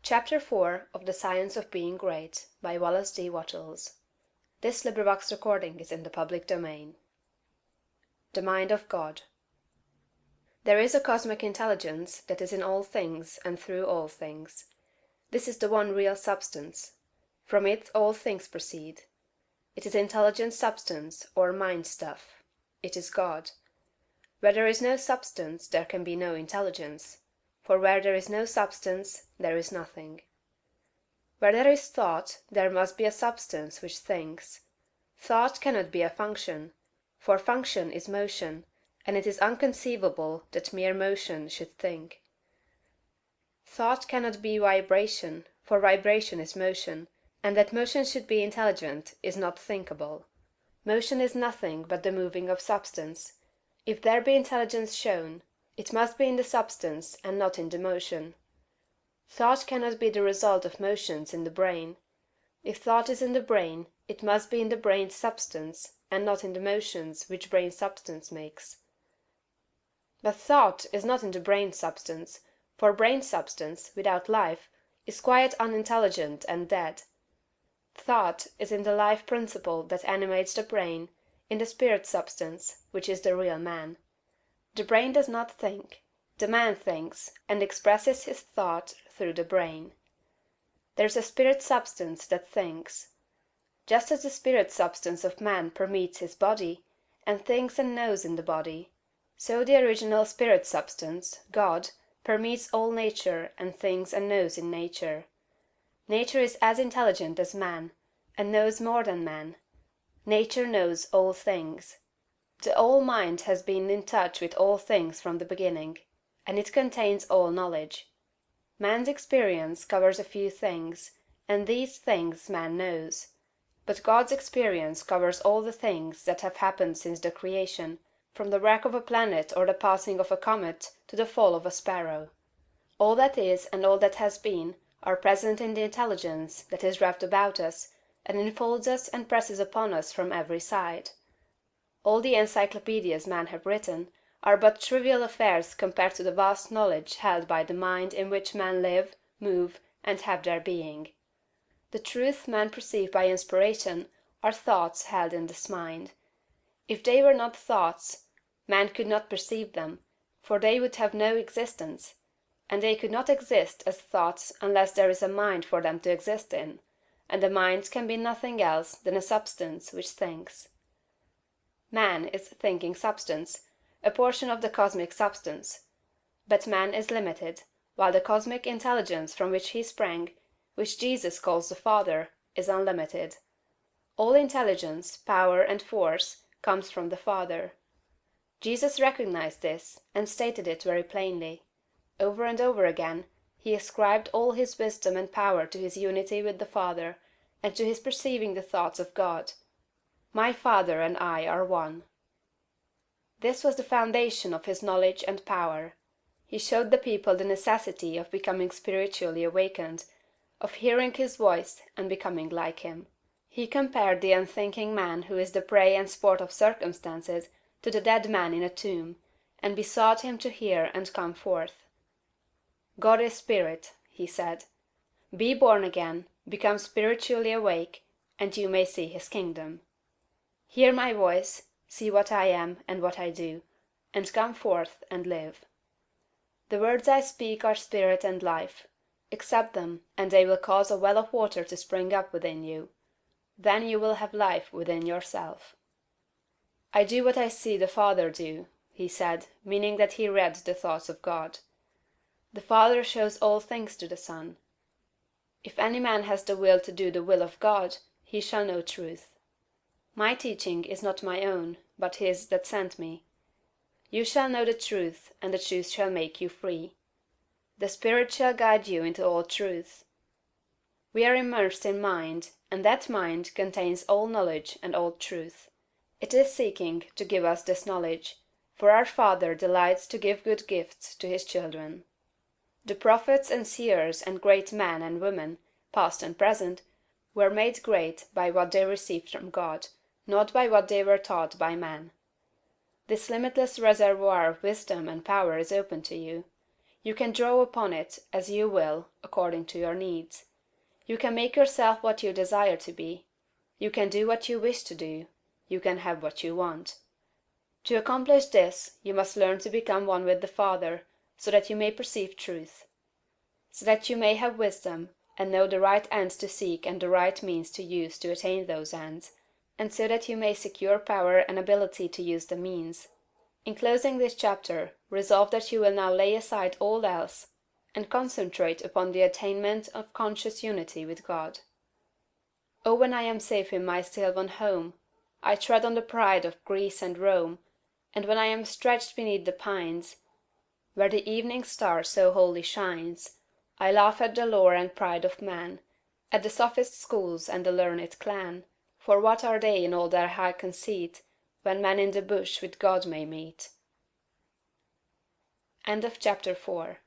Chapter 4 of The Science of Being Great by Wallace D. Wattles. This recording is in the public domain. The Mind of God. There is a cosmic intelligence that is in all things and through all things. This is the one real substance. From it all things proceed. It is intelligent substance or mind stuff. It is God. Where there is no substance there can be no intelligence. For where there is no substance, there is nothing. Where there is thought, there must be a substance which thinks. Thought cannot be a function, for function is motion, and it is inconceivable that mere motion should think. Thought cannot be vibration, for vibration is motion, and that motion should be intelligent is not thinkable. Motion is nothing but the moving of substance. If there be intelligence shown, it must be in the substance and not in the motion. Thought cannot be the result of motions in the brain. If thought is in the brain, it must be in the brain's substance, and not in the motions which brain substance makes. But thought is not in the brain substance, for brain substance, without life, is quite unintelligent and dead. Thought is in the life principle that animates the brain, in the spirit substance, which is the real man. The brain does not think. The man thinks, and expresses his thought through the brain. There is a spirit substance that thinks. Just as the spirit substance of man permeates his body, and thinks and knows in the body, so the original spirit substance, God, permeates all nature and thinks and knows in nature. Nature is as intelligent as man, and knows more than man. Nature knows all things. The All-Mind has been in touch with all things from the beginning, and it contains all knowledge. Man's experience covers a few things, and these things man knows. But God's experience covers all the things that have happened since the creation, from the wreck of a planet or the passing of a comet to the fall of a sparrow. All that is and all that has been are present in the intelligence that is wrapped about us, and enfolds us and presses upon us from every side. All the encyclopedias men have written are but trivial affairs compared to the vast knowledge held by the mind in which men live, move, and have their being. The truths men perceive by inspiration are thoughts held in this mind. If they were not thoughts, man could not perceive them, for they would have no existence, and they could not exist as thoughts unless there is a mind for them to exist in, and the mind can be nothing else than a substance which thinks. Man is thinking substance, a portion of the cosmic substance. But man is limited, while the cosmic intelligence from which he sprang, which Jesus calls the Father, is unlimited. All intelligence, power, and force comes from the Father. Jesus recognized this, and stated it very plainly. Over and over again, he ascribed all his wisdom and power to his unity with the Father, and to his perceiving the thoughts of God. My Father and I are one. This was the foundation of his knowledge and power. He showed the people the necessity of becoming spiritually awakened, of hearing his voice and becoming like him. He compared the unthinking man who is the prey and sport of circumstances to the dead man in a tomb, and besought him to hear and come forth. God is spirit, he said. Be born again, become spiritually awake, and you may see his kingdom. Hear my voice, see what I am and what I do, and come forth and live. The words I speak are spirit and life. Accept them, and they will cause a well of water to spring up within you. Then you will have life within yourself. I do what I see the Father do, he said, meaning that he read the thoughts of God. The Father shows all things to the Son. If any man has the will to do the will of God, he shall know truth. My teaching is not my own, but his that sent me. You shall know the truth, and the truth shall make you free. The Spirit shall guide you into all truth. We are immersed in mind, and that mind contains all knowledge and all truth. It is seeking to give us this knowledge, for our Father delights to give good gifts to his children. The prophets and seers and great men and women, past and present, were made great by what they received from God, not by what they were taught by man. This limitless reservoir of wisdom and power is open to you. You can draw upon it as you will, according to your needs. You can make yourself what you desire to be. You can do what you wish to do. You can have what you want. To accomplish this, you must learn to become one with the Father, so that you may perceive truth. So that you may have wisdom, and know the right ends to seek and the right means to use to attain those ends, and so that you may secure power and ability to use the means. In closing this chapter, resolve that you will now lay aside all else, and concentrate upon the attainment of conscious unity with God. Oh, when I am safe in my sylvan home, I tread on the pride of Greece and Rome, and when I am stretched beneath the pines, where the evening star so wholly shines, I laugh at the lore and pride of man, at the sophist schools and the learned clan, for what are they in all their high conceit, when man in the bush with God may meet? End of chapter 4.